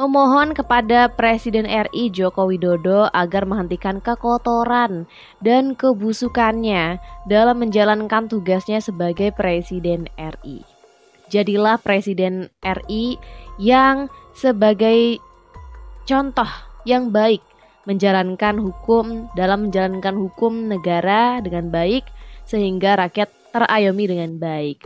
memohon kepada Presiden RI Joko Widodo agar menghentikan kekotoran dan kebusukannya dalam menjalankan tugasnya sebagai Presiden RI. Jadilah Presiden RI yang sebagai contoh yang baik dalam menjalankan hukum negara dengan baik sehingga rakyat terayomi dengan baik.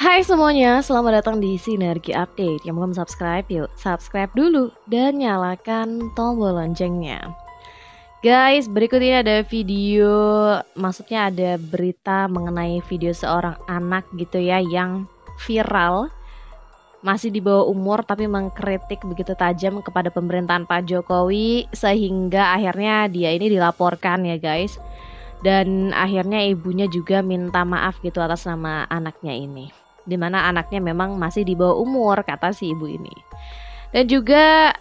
Hai semuanya, selamat datang di Sinergi Update. Yang belum subscribe, yuk subscribe dulu dan nyalakan tombol loncengnya. Guys, berikut ini ada video, maksudnya ada berita mengenai video seorang anak gitu ya yang viral. Masih di bawah umur tapi mengkritik begitu tajam kepada pemerintahan Pak Jokowi sehingga akhirnya dia ini dilaporkan ya guys. Dan akhirnya ibunya juga minta maaf gitu atas nama anaknya ini. Dimana anaknya memang masih di bawah umur kata si ibu ini. Dan juga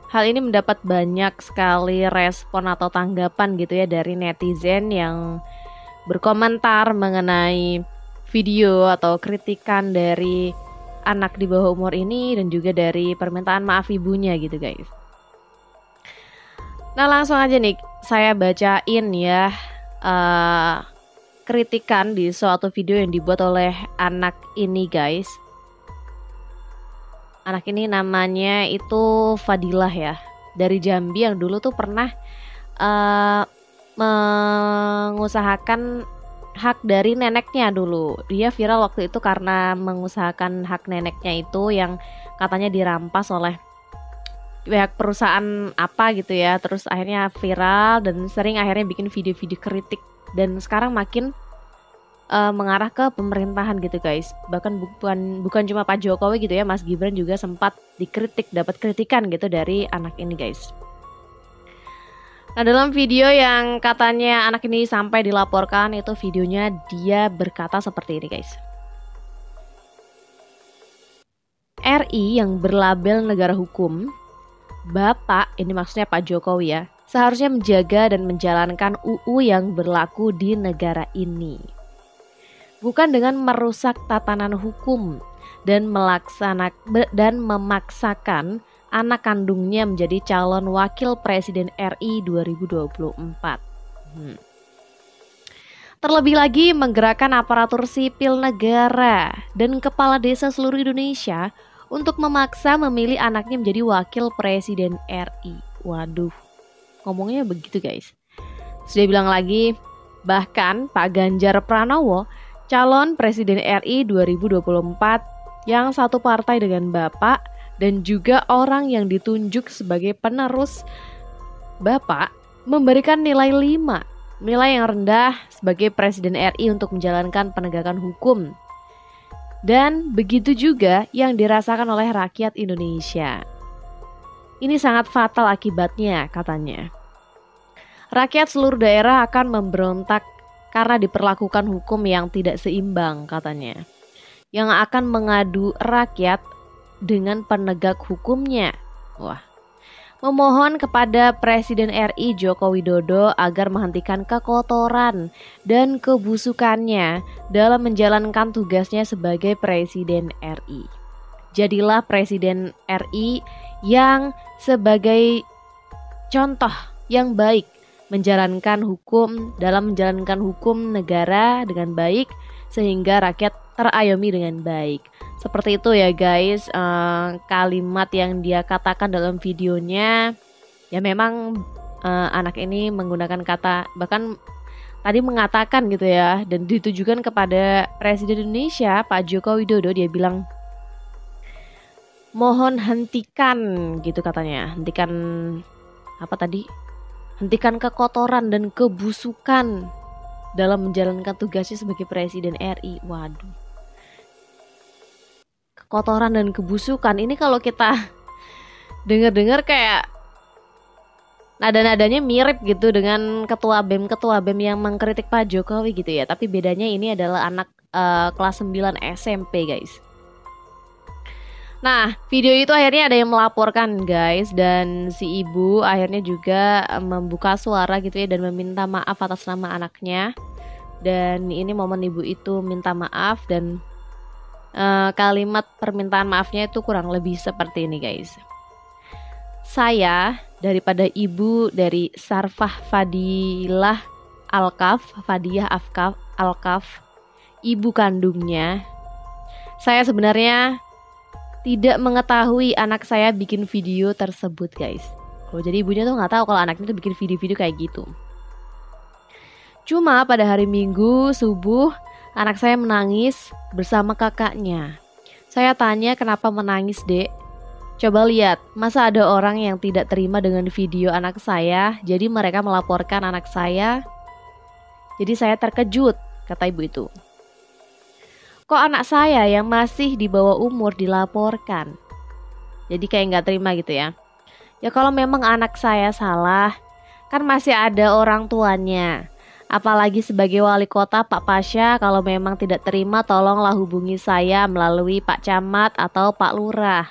hal ini mendapat banyak sekali respon atau tanggapan gitu ya dari netizen yang berkomentar mengenai video atau kritikan dari anak di bawah umur ini dan juga dari permintaan maaf ibunya gitu guys. Nah langsung aja nih saya bacain ya kritikan di suatu video yang dibuat oleh anak ini guys. Anak ini namanya itu Fadilah ya, dari Jambi yang dulu tuh pernah mengusahakan hak dari neneknya dulu. Dia viral waktu itu karena mengusahakan hak neneknya itu yang katanya dirampas oleh pihak perusahaan apa gitu ya. Terus akhirnya viral dan sering akhirnya bikin video-video kritik. Dan sekarang makin mengarah ke pemerintahan gitu guys. Bahkan bukan cuma Pak Jokowi gitu ya, Mas Gibran juga sempat dikritik, dapat kritikan gitu dari anak ini guys. Nah dalam video yang katanya anak ini sampai dilaporkan, itu videonya dia berkata seperti ini guys. RI yang berlabel negara hukum, Bapak, ini maksudnya Pak Jokowi ya, seharusnya menjaga dan menjalankan UU yang berlaku di negara ini. Bukan dengan merusak tatanan hukum dan memaksakan anak kandungnya menjadi calon wakil presiden RI 2024. Terlebih lagi menggerakkan aparatur sipil negara dan kepala desa seluruh Indonesia untuk memaksa memilih anaknya menjadi wakil presiden RI. Waduh, ngomongnya begitu guys. Sudah bilang lagi, bahkan Pak Ganjar Pranowo, calon presiden RI 2024 yang satu partai dengan Bapak dan juga orang yang ditunjuk sebagai penerus Bapak memberikan nilai 5, nilai yang rendah sebagai presiden RI untuk menjalankan penegakan hukum. Dan begitu juga yang dirasakan oleh rakyat Indonesia. Ini sangat fatal akibatnya katanya. Rakyat seluruh daerah akan memberontak karena diperlakukan hukum yang tidak seimbang katanya. Yang akan mengadu rakyat dengan penegak hukumnya. Wah. Memohon kepada Presiden RI Joko Widodo agar menghentikan kekotoran dan kebusukannya dalam menjalankan tugasnya sebagai Presiden RI. Jadilah Presiden RI yang sebagai contoh yang baik dalam menjalankan hukum negara dengan baik sehingga rakyat terayomi dengan baik. Seperti itu ya guys, kalimat yang dia katakan dalam videonya. Ya memang anak ini menggunakan kata, bahkan tadi mengatakan gitu ya, dan ditujukan kepada Presiden Indonesia Pak Joko Widodo. Dia bilang mohon hentikan gitu katanya, hentikan apa tadi? Hentikan kekotoran dan kebusukan dalam menjalankan tugasnya sebagai Presiden RI. Waduh. Kekotoran dan kebusukan ini kalau kita dengar-dengar kayak nada-nadanya mirip gitu dengan ketua BEM yang mengkritik Pak Jokowi gitu ya. Tapi bedanya ini adalah anak kelas 9 SMP guys. Nah, video itu akhirnya ada yang melaporkan guys, dan si ibu akhirnya juga membuka suara gitu ya dan meminta maaf atas nama anaknya. Dan ini momen ibu itu minta maaf, dan kalimat permintaan maafnya itu kurang lebih seperti ini guys. Saya daripada ibu dari Sarfah Fadilah Alkaf, Fadiah Afkaf Alkaf, ibu kandungnya. Saya sebenarnya tidak mengetahui anak saya bikin video tersebut guys. Oh, jadi ibunya tuh nggak tahu kalau anaknya tuh bikin video-video kayak gitu. Cuma pada hari Minggu subuh anak saya menangis bersama kakaknya. Saya tanya, kenapa menangis dek? Coba lihat, masa ada orang yang tidak terima dengan video anak saya, jadi mereka melaporkan anak saya. Jadi saya terkejut, kata ibu itu. Kok anak saya yang masih di bawah umur dilaporkan? Jadi kayak nggak terima gitu ya. Ya kalau memang anak saya salah, kan masih ada orang tuanya. Apalagi sebagai wali kota Pak Pasha, kalau memang tidak terima tolonglah hubungi saya melalui Pak Camat atau Pak Lurah.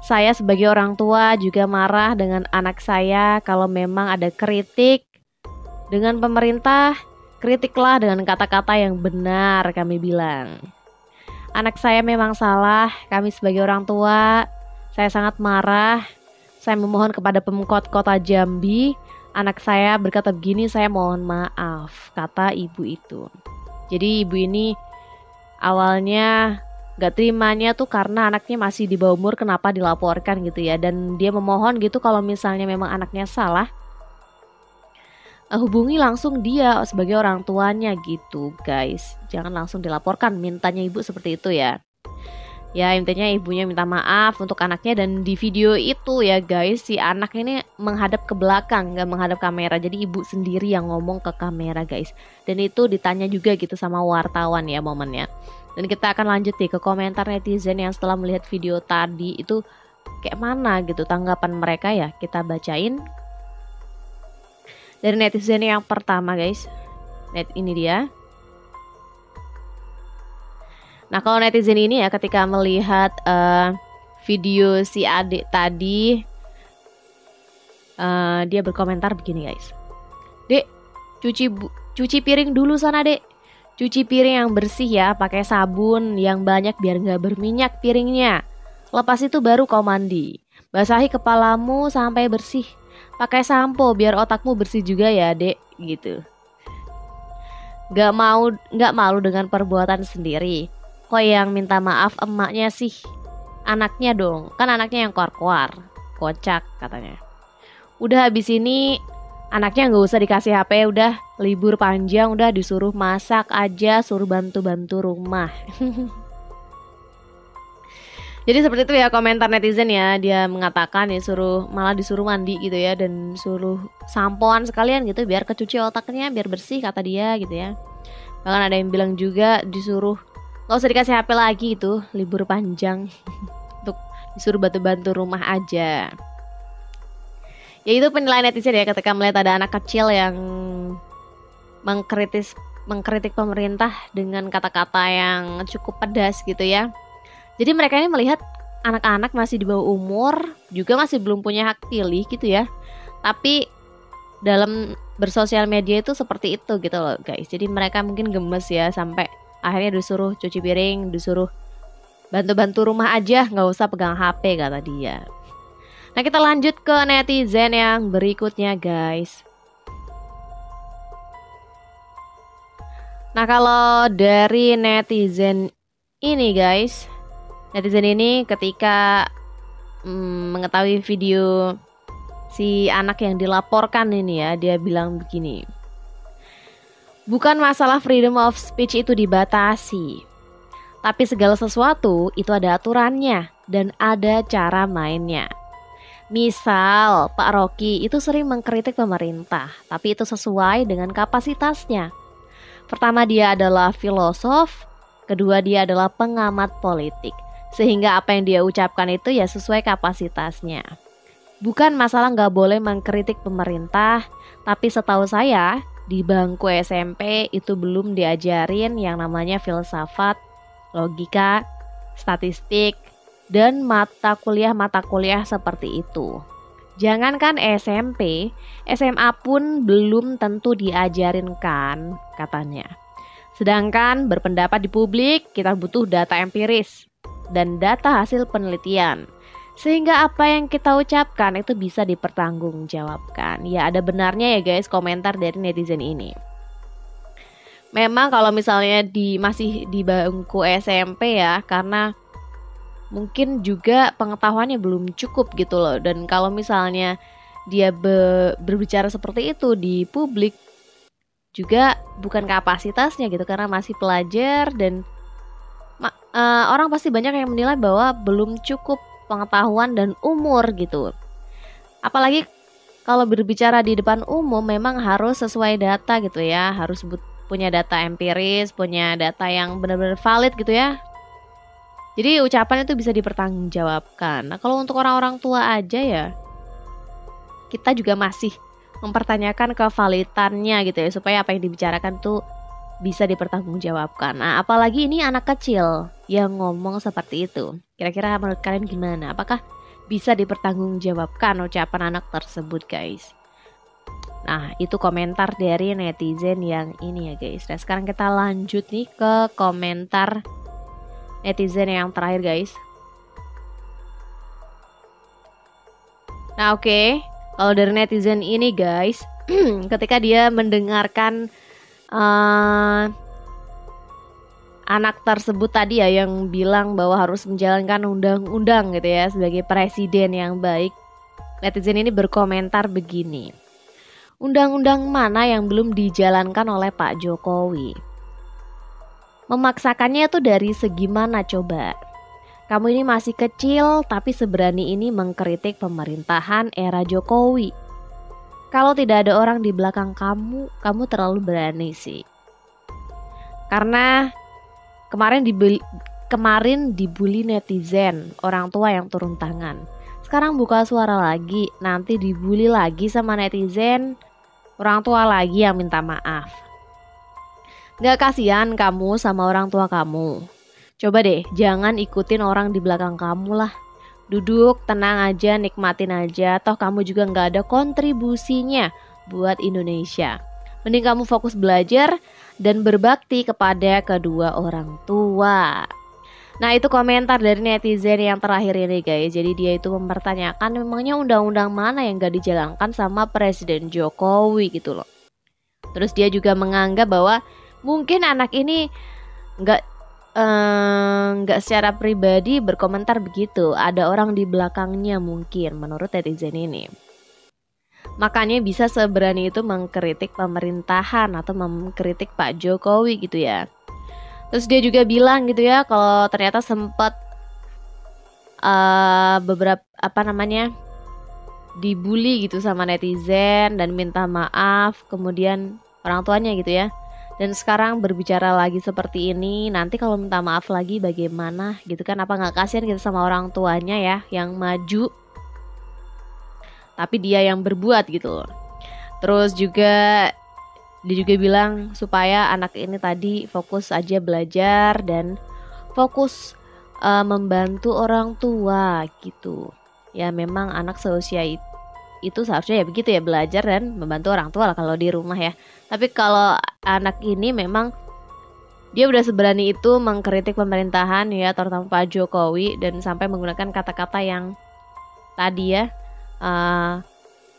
Saya sebagai orang tua juga marah dengan anak saya. Kalau memang ada kritik dengan pemerintah, kritiklah dengan kata-kata yang benar, kami bilang. Anak saya memang salah, kami sebagai orang tua, saya sangat marah. Saya memohon kepada Pemkot Kota Jambi, anak saya berkata begini, saya mohon maaf, kata ibu itu. Jadi ibu ini awalnya gak terimanya tuh karena anaknya masih di bawah umur, kenapa dilaporkan gitu ya. Dan dia memohon gitu kalau misalnya memang anaknya salah, hubungi langsung dia sebagai orang tuanya gitu guys. Jangan langsung dilaporkan, mintanya ibu seperti itu ya. Ya intinya ibunya minta maaf untuk anaknya, dan di video itu ya guys, si anak ini menghadap ke belakang, gak menghadap kamera. Jadi ibu sendiri yang ngomong ke kamera guys. Dan itu ditanya juga gitu sama wartawan ya momennya. Dan kita akan lanjut nih ke komentar netizen yang setelah melihat video tadi itu kayak mana gitu tanggapan mereka ya. Kita bacain. Dari netizen yang pertama guys, ini dia. Nah kalau netizen ini ya ketika melihat video si adik tadi, dia berkomentar begini guys. Dek, cuci piring dulu sana dek. Cuci piring yang bersih ya, pakai sabun yang banyak biar nggak berminyak piringnya. Lepas itu baru kau mandi. Basahi kepalamu sampai bersih. Pakai sampo biar otakmu bersih juga ya dek, gitu. Gak malu dengan perbuatan sendiri. Kok yang minta maaf emaknya sih? Anaknya dong, kan anaknya yang kuar-kuar. Kocak katanya. Udah habis ini anaknya gak usah dikasih HP, udah libur panjang, udah disuruh masak aja, suruh bantu-bantu rumah. Jadi seperti itu ya komentar netizen ya. Dia mengatakan ya malah disuruh mandi gitu ya, dan suruh sampoan sekalian gitu biar kecuci otaknya, biar bersih kata dia gitu ya. Bahkan ada yang bilang juga disuruh gak usah dikasih HP lagi itu, libur panjang. Untuk disuruh bantu-bantu rumah aja. Ya itu penilaian netizen ya ketika melihat ada anak kecil yang mengkritik pemerintah dengan kata-kata yang cukup pedas gitu ya. Jadi mereka ini melihat anak-anak masih di bawah umur, juga masih belum punya hak pilih gitu ya. Tapi dalam bersosial media itu seperti itu gitu loh guys. Jadi mereka mungkin gemes ya, sampai akhirnya disuruh cuci piring, disuruh bantu-bantu rumah aja, nggak usah pegang HP kata dia. Nah kita lanjut ke netizen yang berikutnya guys. Nah kalau dari netizen ini guys, netizen ini ketika mengetahui video si anak yang dilaporkan ini ya, dia bilang begini. Bukan masalah freedom of speech itu dibatasi, tapi segala sesuatu itu ada aturannya dan ada cara mainnya. Misal Pak Rocky itu sering mengkritik pemerintah, tapi itu sesuai dengan kapasitasnya. Pertama dia adalah filosof, kedua dia adalah pengamat politik. Sehingga apa yang dia ucapkan itu ya sesuai kapasitasnya. Bukan masalah nggak boleh mengkritik pemerintah, tapi setahu saya di bangku SMP itu belum diajarin yang namanya filsafat, logika, statistik, dan mata kuliah seperti itu. Jangankan SMP, SMA pun belum tentu diajarin kan katanya. Sedangkan berpendapat di publik kita butuh data empiris dan data hasil penelitian. Sehingga apa yang kita ucapkan itu bisa dipertanggungjawabkan. Ya ada benarnya ya guys komentar dari netizen ini. Memang kalau misalnya masih di bangku SMP ya, karena mungkin juga pengetahuannya belum cukup gitu loh. Dan kalau misalnya dia berbicara seperti itu di publik juga bukan kapasitasnya gitu, karena masih pelajar dan orang pasti banyak yang menilai bahwa belum cukup pengetahuan dan umur gitu. Apalagi kalau berbicara di depan umum memang harus sesuai data gitu ya, harus punya data empiris, punya data yang benar-benar valid gitu ya. Jadi ucapan itu bisa dipertanggungjawabkan. Nah kalau untuk orang-orang tua aja ya, kita juga masih mempertanyakan kevalitannya gitu ya, supaya apa yang dibicarakan tuh bisa dipertanggungjawabkan. Nah, apalagi ini anak kecil yang ngomong seperti itu. Kira-kira menurut kalian gimana? Apakah bisa dipertanggungjawabkan ucapan anak tersebut, guys? Nah, itu komentar dari netizen yang ini ya, guys. Dan sekarang kita lanjut nih ke komentar netizen yang terakhir, guys. Nah, oke. Kalau dari netizen ini, guys, ketika dia mendengarkan anak tersebut tadi ya yang bilang bahwa harus menjalankan undang-undang gitu ya sebagai presiden yang baik, netizen ini berkomentar begini. Undang-undang mana yang belum dijalankan oleh Pak Jokowi? Memaksakannya itu dari segi mana coba? Kamu ini masih kecil tapi seberani ini mengkritik pemerintahan era Jokowi. Kalau tidak ada orang di belakang kamu terlalu berani sih. Karena kemarin dibully netizen, orang tua yang turun tangan. Sekarang buka suara lagi, nanti dibully lagi sama netizen, orang tua lagi yang minta maaf. Gak kasihan kamu sama orang tua kamu? Coba deh, jangan ikutin orang di belakang kamu lah. Duduk, tenang aja, nikmatin aja. Toh kamu juga gak ada kontribusinya buat Indonesia. Mending kamu fokus belajar dan berbakti kepada kedua orang tua. Nah itu komentar dari netizen yang terakhir ini guys. Jadi dia itu mempertanyakan memangnya undang-undang mana yang gak dijalankan sama Presiden Jokowi gitu loh. Terus dia juga menganggap bahwa mungkin anak ini nggak secara pribadi berkomentar begitu, ada orang di belakangnya mungkin menurut netizen ini. Makanya bisa seberani itu mengkritik pemerintahan atau mengkritik Pak Jokowi gitu ya. Terus dia juga bilang gitu ya kalau ternyata sempat beberapa dibully gitu sama netizen dan minta maaf kemudian orang tuanya gitu ya. Dan sekarang berbicara lagi seperti ini, nanti kalau minta maaf lagi bagaimana gitu kan? Apa nggak kasihan gitu sama orang tuanya ya yang maju, tapi dia yang berbuat gitu. Terus juga dia juga bilang supaya anak ini tadi fokus aja belajar dan fokus membantu orang tua gitu. Ya memang anak seusia itu seharusnya ya begitu ya, belajar dan membantu orang tua lah kalau di rumah ya. Tapi kalau anak ini memang dia udah seberani itu mengkritik pemerintahan ya, terutama Pak Jokowi, dan sampai menggunakan kata-kata yang tadi ya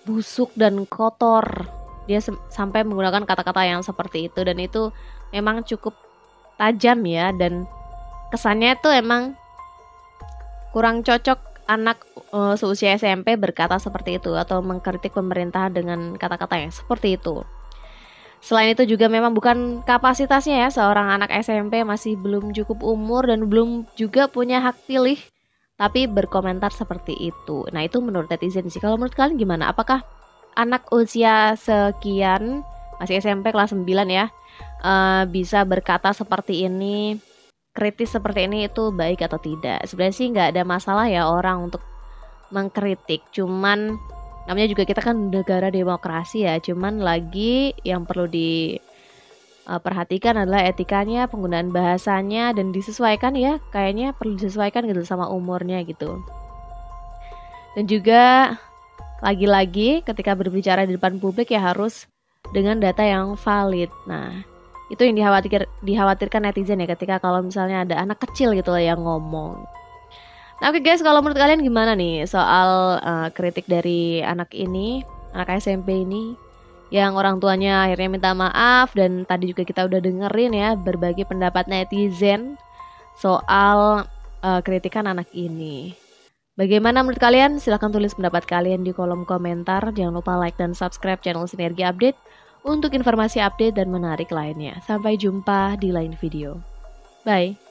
busuk dan kotor. Dia sampai menggunakan kata-kata yang seperti itu, dan itu memang cukup tajam ya, dan kesannya itu emang kurang cocok anak seusia SMP berkata seperti itu atau mengkritik pemerintahan dengan kata-kata yang seperti itu. Selain itu juga memang bukan kapasitasnya ya, seorang anak SMP masih belum cukup umur dan belum juga punya hak pilih, tapi berkomentar seperti itu. Nah itu menurut netizen sih. Kalau menurut kalian gimana? Apakah anak usia sekian, masih SMP kelas 9 ya, bisa berkata seperti ini, kritis seperti ini, itu baik atau tidak? Sebenarnya sih nggak ada masalah ya orang untuk mengkritik, cuman namanya juga kita kan negara demokrasi ya, cuman lagi yang perlu perhatikan adalah etikanya, penggunaan bahasanya, dan disesuaikan ya, kayaknya perlu disesuaikan gitu sama umurnya gitu. Dan juga lagi-lagi ketika berbicara di depan publik ya harus dengan data yang valid. Nah, itu yang dikhawatirkan netizen ya ketika kalau misalnya ada anak kecil gitu lah yang ngomong. Nah, oke guys, kalau menurut kalian gimana nih soal kritik dari anak SMP ini yang orang tuanya akhirnya minta maaf, dan tadi juga kita udah dengerin ya berbagai pendapat netizen soal kritikan anak ini. Bagaimana menurut kalian? Silahkan tulis pendapat kalian di kolom komentar. Jangan lupa like dan subscribe channel Sinergi Update untuk informasi update dan menarik lainnya. Sampai jumpa di lain video. Bye.